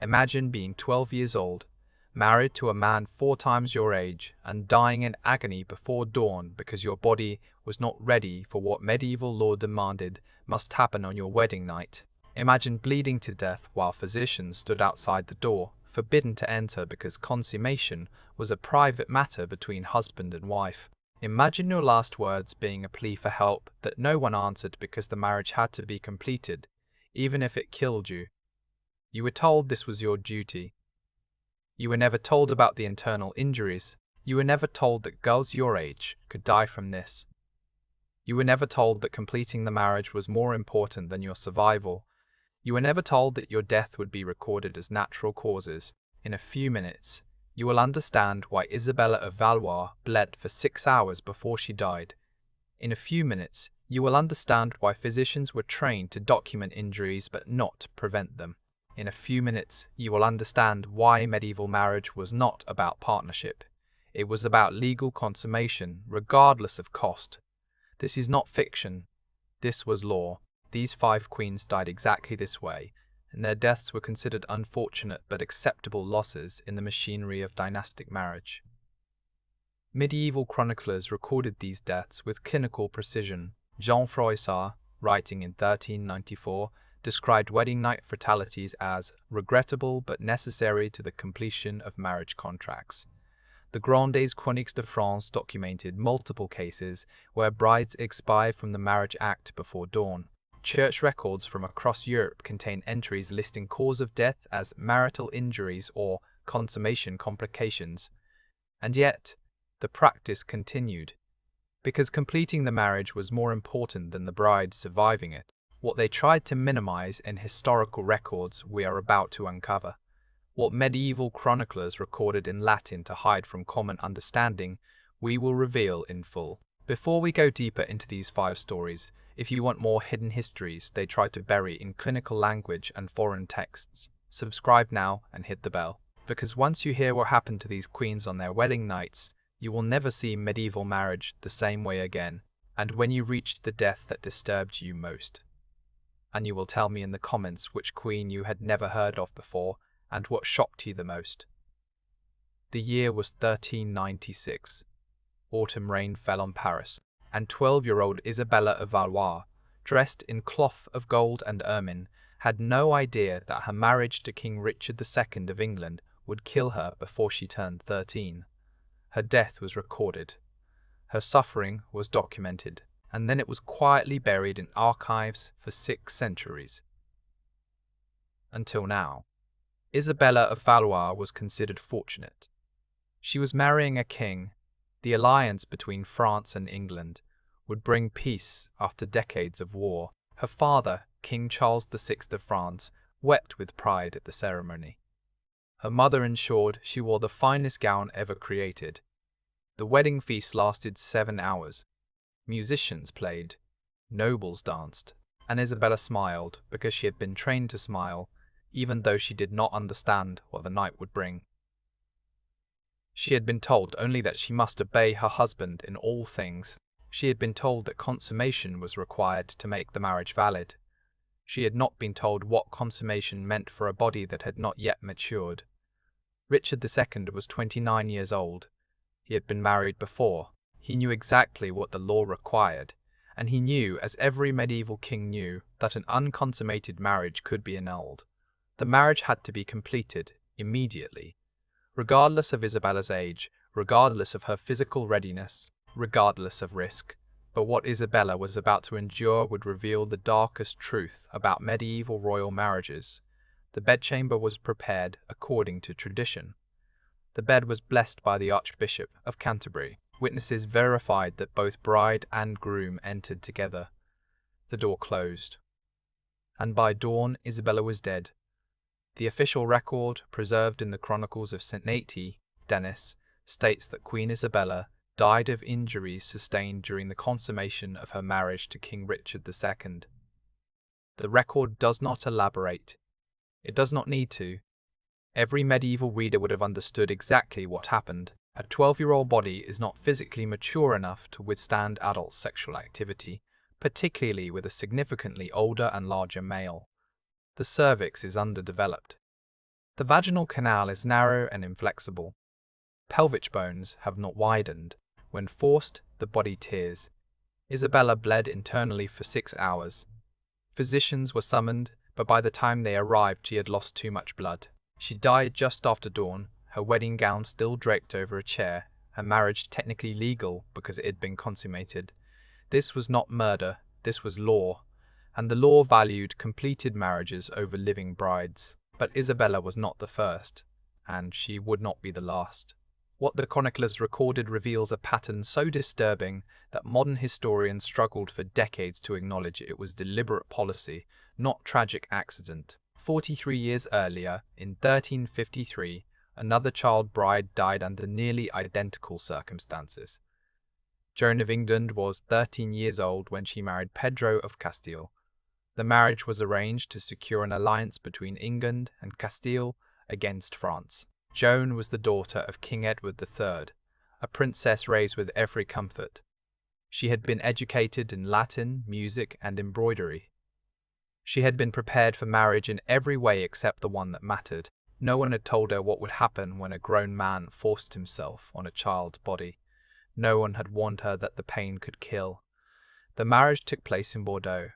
Imagine being 12 years old, married to a man 4 times your age, and dying in agony before dawn because your body was not ready for what medieval law demanded must happen on your wedding night. Imagine bleeding to death while physicians stood outside the door, forbidden to enter because consummation was a private matter between husband and wife. Imagine your last words being a plea for help that no one answered because the marriage had to be completed, even if it killed you. You were told this was your duty. You were never told about the internal injuries. You were never told that girls your age could die from this. You were never told that completing the marriage was more important than your survival. You were never told that your death would be recorded as natural causes. In a few minutes, you will understand why Isabella of Valois bled for 6 hours before she died. In a few minutes, you will understand why physicians were trained to document injuries but not prevent them. In a few minutes, you will understand why medieval marriage was not about partnership. It was about legal consummation, regardless of cost. This is not fiction. This was law. These 5 queens died exactly this way, and their deaths were considered unfortunate but acceptable losses in the machinery of dynastic marriage. Medieval chroniclers recorded these deaths with clinical precision. Jean Froissart, writing in 1394, described wedding night fatalities as regrettable but necessary to the completion of marriage contracts. The Grandes Chroniques de France documented multiple cases where brides expired from the marriage act before dawn. Church records from across Europe contain entries listing cause of death as marital injuries or consummation complications. And yet, the practice continued, because completing the marriage was more important than the bride surviving it. What they tried to minimize in historical records we are about to uncover. What medieval chroniclers recorded in Latin to hide from common understanding, we will reveal in full. Before we go deeper into these 5 stories, if you want more hidden histories they try to bury in clinical language and foreign texts, subscribe now and hit the bell. Because once you hear what happened to these queens on their wedding nights, you will never see medieval marriage the same way again, and when you reach the death that disturbed you most. And you will tell me in the comments which queen you had never heard of before and what shocked you the most. The year was 1396. Autumn rain fell on Paris, and 12-year-old Isabella of Valois, dressed in cloth of gold and ermine, had no idea that her marriage to King Richard II of England would kill her before she turned 13. Her death was recorded. Her suffering was documented, and then it was quietly buried in archives for 6 centuries. Until now, Isabella of Valois was considered fortunate. She was marrying a king. The alliance between France and England would bring peace after decades of war. Her father, King Charles VI of France, wept with pride at the ceremony. Her mother ensured she wore the finest gown ever created. The wedding feast lasted 7 hours. Musicians played, nobles danced, and Isabella smiled because she had been trained to smile, even though she did not understand what the night would bring. She had been told only that she must obey her husband in all things. She had been told that consummation was required to make the marriage valid. She had not been told what consummation meant for a body that had not yet matured. Richard II was 29 years old. He had been married before. He knew exactly what the law required, and he knew, as every medieval king knew, that an unconsummated marriage could be annulled. The marriage had to be completed immediately, regardless of Isabella's age, regardless of her physical readiness, regardless of risk. But what Isabella was about to endure would reveal the darkest truth about medieval royal marriages. The bedchamber was prepared according to tradition. The bed was blessed by the Archbishop of Canterbury. Witnesses verified that both bride and groom entered together. The door closed, and by dawn Isabella was dead. The official record, preserved in the Chronicles of St. Denis, states that Queen Isabella died of injuries sustained during the consummation of her marriage to King Richard II. The record does not elaborate. It does not need to. Every medieval reader would have understood exactly what happened. A 12-year-old body is not physically mature enough to withstand adult sexual activity, particularly with a significantly older and larger male. The cervix is underdeveloped. The vaginal canal is narrow and inflexible. Pelvic bones have not widened. When forced, the body tears. Isabella bled internally for 6 hours. Physicians were summoned, but by the time they arrived she had lost too much blood. She died just after dawn, her wedding gown still draped over a chair, her marriage technically legal because it had been consummated. This was not murder, this was law, and the law valued completed marriages over living brides. But Isabella was not the first, and she would not be the last. What the chroniclers recorded reveals a pattern so disturbing that modern historians struggled for decades to acknowledge it was deliberate policy, not tragic accident. 43 years earlier, in 1353, another child bride died under nearly identical circumstances. Joan of England was 13 years old when she married Pedro of Castile. The marriage was arranged to secure an alliance between England and Castile against France. Joan was the daughter of King Edward III, a princess raised with every comfort. She had been educated in Latin, music, and embroidery. She had been prepared for marriage in every way except the one that mattered. No one had told her what would happen when a grown man forced himself on a child's body. No one had warned her that the pain could kill. The marriage took place in Bordeaux.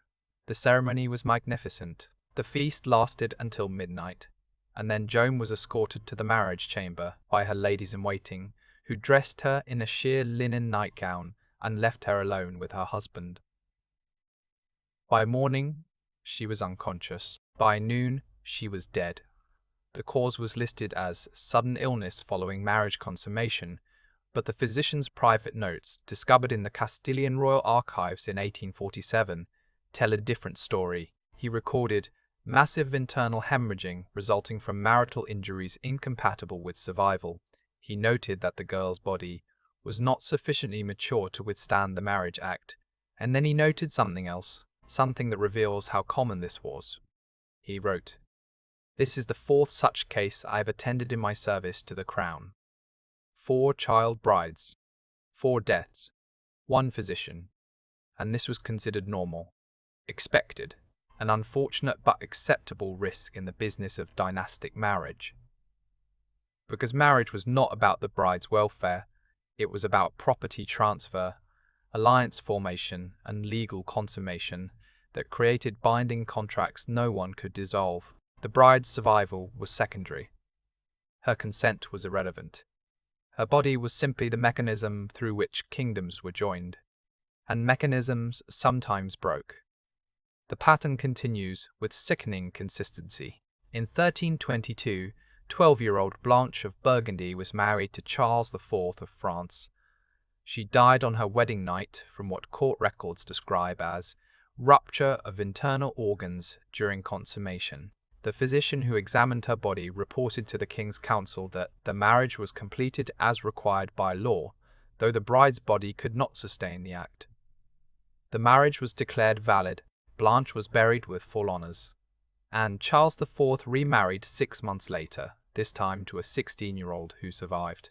The ceremony was magnificent. The feast lasted until midnight, and then Joan was escorted to the marriage chamber by her ladies-in-waiting, who dressed her in a sheer linen nightgown and left her alone with her husband. By morning, she was unconscious. By noon, she was dead. The cause was listed as sudden illness following marriage consummation, but the physician's private notes, discovered in the Castilian Royal Archives in 1847, tell a different story. He recorded massive internal hemorrhaging resulting from marital injuries incompatible with survival. He noted that the girl's body was not sufficiently mature to withstand the marriage act, and then he noted something else, something that reveals how common this was. He wrote, "This is the 4th such case I have attended in my service to the crown. 4 child brides, 4 deaths, 1 physician, and this was considered normal, expected, an unfortunate but acceptable risk in the business of dynastic marriage." Because marriage was not about the bride's welfare, it was about property transfer, alliance formation, and legal consummation that created binding contracts no one could dissolve. The bride's survival was secondary. Her consent was irrelevant. Her body was simply the mechanism through which kingdoms were joined, and mechanisms sometimes broke. The pattern continues with sickening consistency. In 1322, 12-year-old Blanche of Burgundy was married to Charles IV of France. She died on her wedding night from what court records describe as rupture of internal organs during consummation. The physician who examined her body reported to the King's Council that the marriage was completed as required by law, though the bride's body could not sustain the act. The marriage was declared valid, Blanche was buried with full honours, and Charles IV remarried 6 months later, this time to a 16-year-old who survived.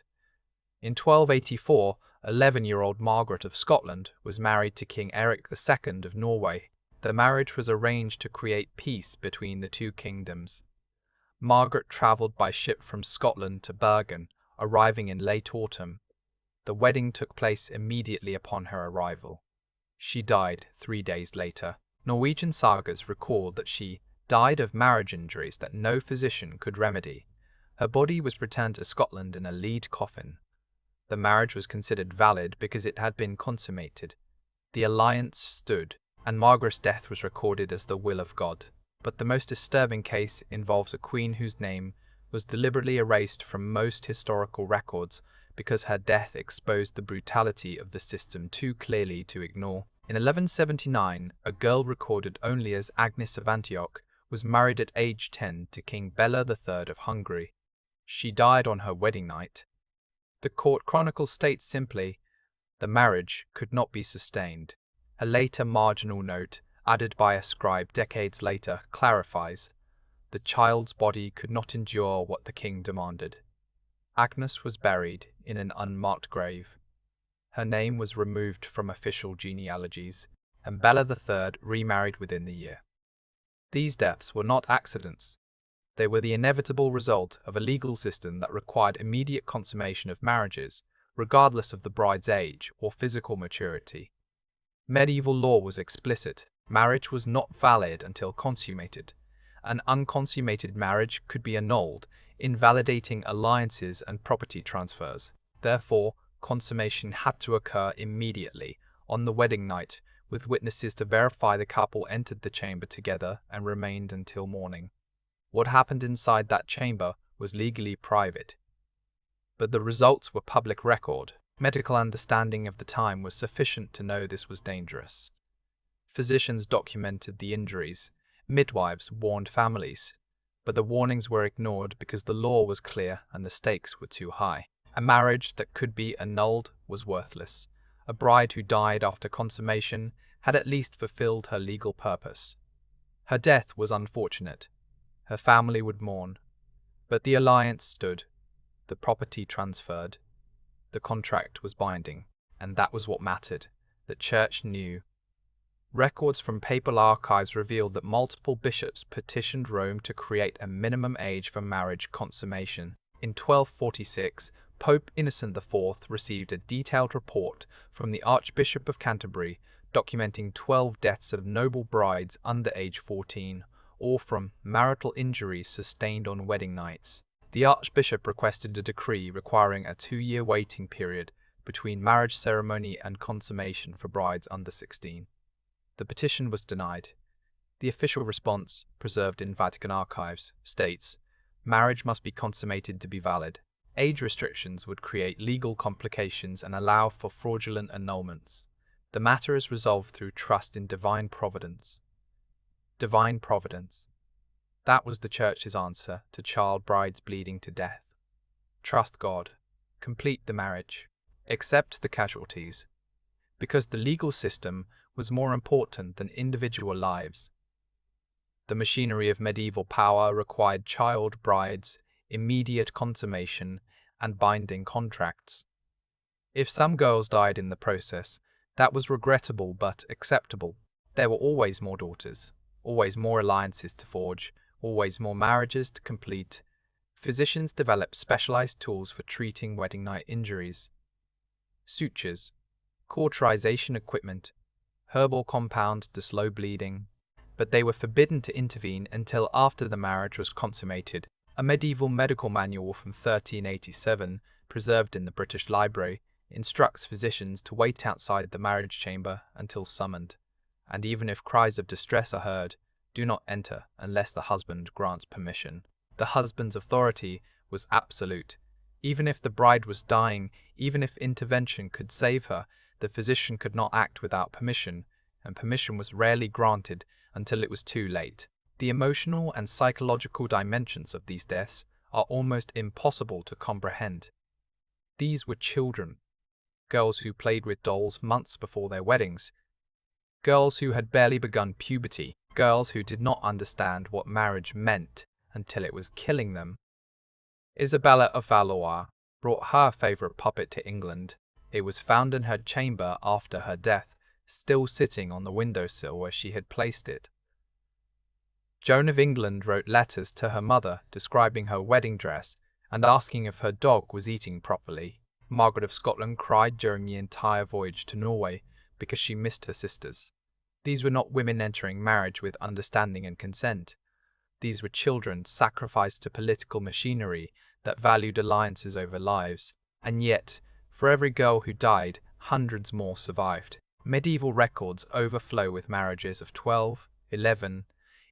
In 1284, 11-year-old Margaret of Scotland was married to King Eric II of Norway. The marriage was arranged to create peace between the two kingdoms. Margaret travelled by ship from Scotland to Bergen, arriving in late autumn. The wedding took place immediately upon her arrival. She died 3 days later. Norwegian sagas record that she died of marriage injuries that no physician could remedy. Her body was returned to Scotland in a lead coffin. The marriage was considered valid because it had been consummated. The alliance stood, and Margaret's death was recorded as the will of God. But the most disturbing case involves a queen whose name was deliberately erased from most historical records because her death exposed the brutality of the system too clearly to ignore. In 1179, a girl recorded only as Agnes of Antioch was married at age 10 to King Bela III of Hungary. She died on her wedding night. The court chronicle states simply, "The marriage could not be sustained." A later marginal note, added by a scribe decades later, clarifies, "The child's body could not endure what the king demanded." Agnes was buried in an unmarked grave. Her name was removed from official genealogies, and Bela III remarried within the year. These deaths were not accidents. They were the inevitable result of a legal system that required immediate consummation of marriages, regardless of the bride's age or physical maturity. Medieval law was explicit. Marriage was not valid until consummated. An unconsummated marriage could be annulled, invalidating alliances and property transfers. Therefore, consummation had to occur immediately, on the wedding night, with witnesses to verify the couple entered the chamber together and remained until morning. What happened inside that chamber was legally private, but the results were public record. Medical understanding of the time was sufficient to know this was dangerous. Physicians documented the injuries. Midwives warned families, but the warnings were ignored because the law was clear and the stakes were too high. A marriage that could be annulled was worthless. A bride who died after consummation had at least fulfilled her legal purpose. Her death was unfortunate. Her family would mourn, but the alliance stood, the property transferred, the contract was binding, and that was what mattered. The church knew. Records from papal archives revealed that multiple bishops petitioned Rome to create a minimum age for marriage consummation. In 1246, Pope Innocent IV received a detailed report from the Archbishop of Canterbury documenting 12 deaths of noble brides under age 14, or from marital injuries sustained on wedding nights. The Archbishop requested a decree requiring a 2-year waiting period between marriage ceremony and consummation for brides under 16. The petition was denied. The official response, preserved in Vatican archives, states, "Marriage must be consummated to be valid. Age restrictions would create legal complications and allow for fraudulent annulments. The matter is resolved through trust in divine providence." Divine providence. That was the Church's answer to child brides bleeding to death. Trust God. Complete the marriage. Accept the casualties. Because the legal system was more important than individual lives. The machinery of medieval power required child brides, immediate consummation, and binding contracts. If some girls died in the process, that was regrettable but acceptable. There were always more daughters, always more alliances to forge, always more marriages to complete. Physicians developed specialized tools for treating wedding night injuries. Sutures, cauterization equipment, herbal compounds to slow bleeding, but they were forbidden to intervene until after the marriage was consummated. A medieval medical manual from 1387, preserved in the British Library, instructs physicians to wait outside the marriage chamber until summoned, and even if cries of distress are heard, do not enter unless the husband grants permission. The husband's authority was absolute. Even if the bride was dying, even if intervention could save her, the physician could not act without permission, and permission was rarely granted until it was too late. The emotional and psychological dimensions of these deaths are almost impossible to comprehend. These were children, girls who played with dolls months before their weddings, girls who had barely begun puberty, girls who did not understand what marriage meant until it was killing them. Isabella of Valois brought her favourite puppet to England. It was found in her chamber after her death, still sitting on the windowsill where she had placed it. Joan of England wrote letters to her mother describing her wedding dress and asking if her dog was eating properly. Margaret of Scotland cried during the entire voyage to Norway because she missed her sisters. These were not women entering marriage with understanding and consent. These were children sacrificed to political machinery that valued alliances over lives. And yet, for every girl who died, hundreds more survived. Medieval records overflow with marriages of 12, 11,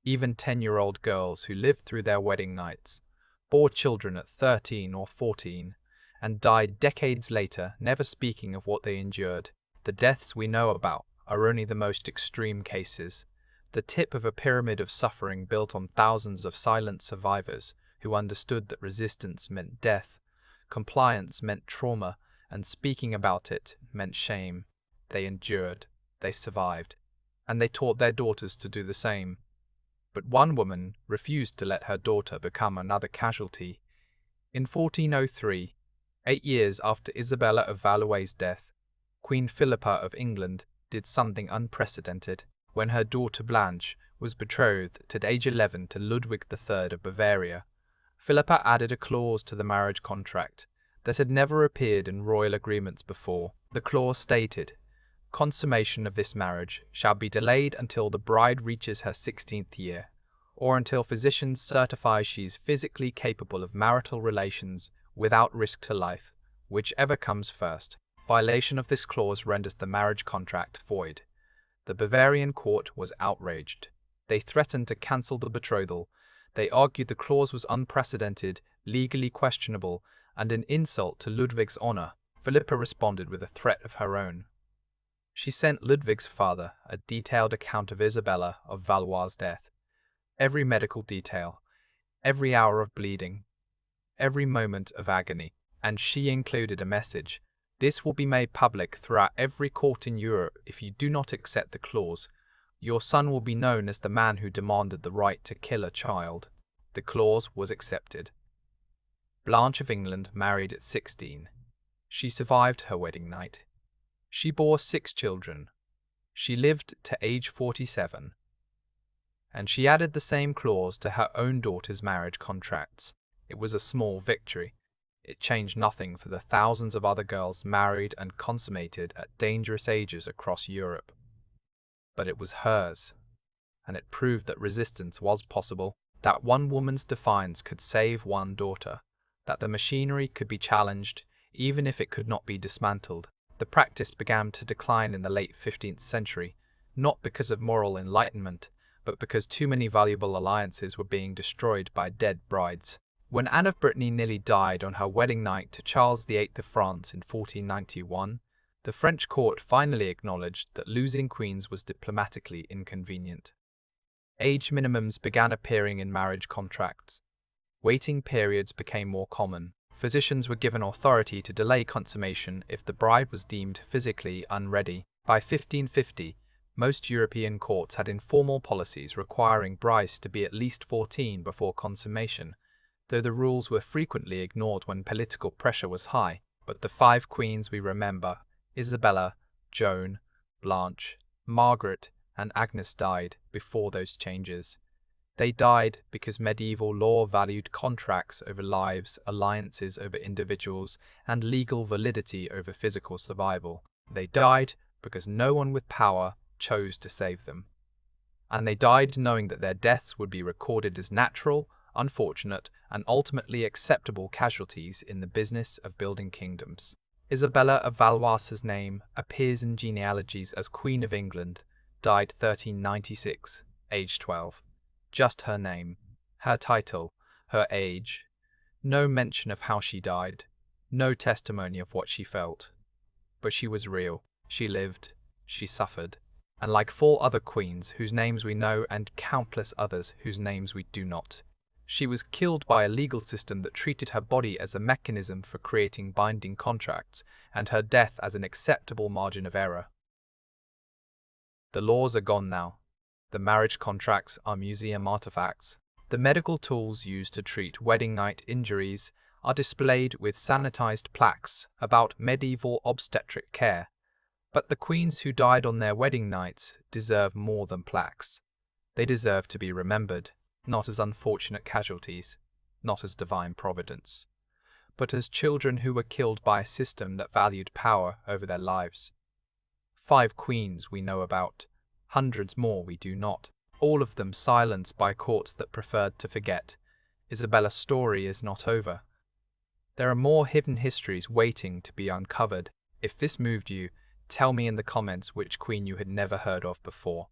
even 10-year-old girls who lived through their wedding nights, bore children at 13 or 14, and died decades later, never speaking of what they endured. The deaths we know about are only the most extreme cases, the tip of a pyramid of suffering built on thousands of silent survivors who understood that resistance meant death, compliance meant trauma, and speaking about it meant shame. They endured, they survived, and they taught their daughters to do the same. But one woman refused to let her daughter become another casualty. In 1403, 8 years after Isabella of Valois' death, Queen Philippa of England did something unprecedented. When her daughter Blanche was betrothed at age 11 to Ludwig III of Bavaria. Philippa added a clause to the marriage contract that had never appeared in royal agreements before. The clause stated, "Consummation of this marriage shall be delayed until the bride reaches her 16th year, or until physicians certify she is physically capable of marital relations without risk to life, whichever comes first." Violation of this clause renders the marriage contract void. The Bavarian court was outraged. They threatened to cancel the betrothal. They argued the clause was unprecedented, legally questionable, and an insult to Ludwig's honor. Philippa responded with a threat of her own. She sent Ludwig's father a detailed account of Isabella of Valois' death. Every medical detail, every hour of bleeding, every moment of agony. And she included a message. "This will be made public throughout every court in Europe if you do not accept the clause. Your son will be known as the man who demanded the right to kill a child." The clause was accepted. Blanche of England married at 16. She survived her wedding night. She bore 6 children. She lived to age 47. And she added the same clause to her own daughter's marriage contracts. It was a small victory. It changed nothing for the thousands of other girls married and consummated at dangerous ages across Europe. But it was hers, and it proved that resistance was possible, that one woman's defiance could save one daughter, that the machinery could be challenged even if it could not be dismantled. The practice began to decline in the late 15th century, not because of moral enlightenment, but because too many valuable alliances were being destroyed by dead brides. When Anne of Brittany nearly died on her wedding night to Charles VIII of France in 1491, the French court finally acknowledged that losing queens was diplomatically inconvenient. Age minimums began appearing in marriage contracts. Waiting periods became more common. Physicians were given authority to delay consummation if the bride was deemed physically unready. By 1550, most European courts had informal policies requiring brides to be at least 14 before consummation, though the rules were frequently ignored when political pressure was high. But the 5 queens we remember, Isabella, Joan, Blanche, Margaret, and Agnes, died before those changes. They died because medieval law valued contracts over lives, alliances over individuals, and legal validity over physical survival. They died because no one with power chose to save them. And they died knowing that their deaths would be recorded as natural, unfortunate, and ultimately acceptable casualties in the business of building kingdoms. Isabella of Valois' name appears in genealogies as Queen of England, died 1396, aged 12. Just her name, her title, her age. No mention of how she died, no testimony of what she felt. But she was real. She lived, she suffered. And like 4 other queens whose names we know and countless others whose names we do not, she was killed by a legal system that treated her body as a mechanism for creating binding contracts, and her death as an acceptable margin of error. The laws are gone now. The marriage contracts are museum artifacts. The medical tools used to treat wedding night injuries are displayed with sanitized plaques about medieval obstetric care. But the queens who died on their wedding nights deserve more than plaques. They deserve to be remembered, not as unfortunate casualties, not as divine providence, but as children who were killed by a system that valued power over their lives. 5 queens we know about, hundreds more we do not, all of them silenced by courts that preferred to forget. Isabella's story is not over. There are more hidden histories waiting to be uncovered. If this moved you, tell me in the comments which queen you had never heard of before.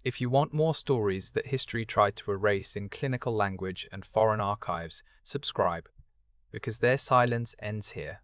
If you want more stories that history tried to erase in clinical language and foreign archives, subscribe, because their silence ends here.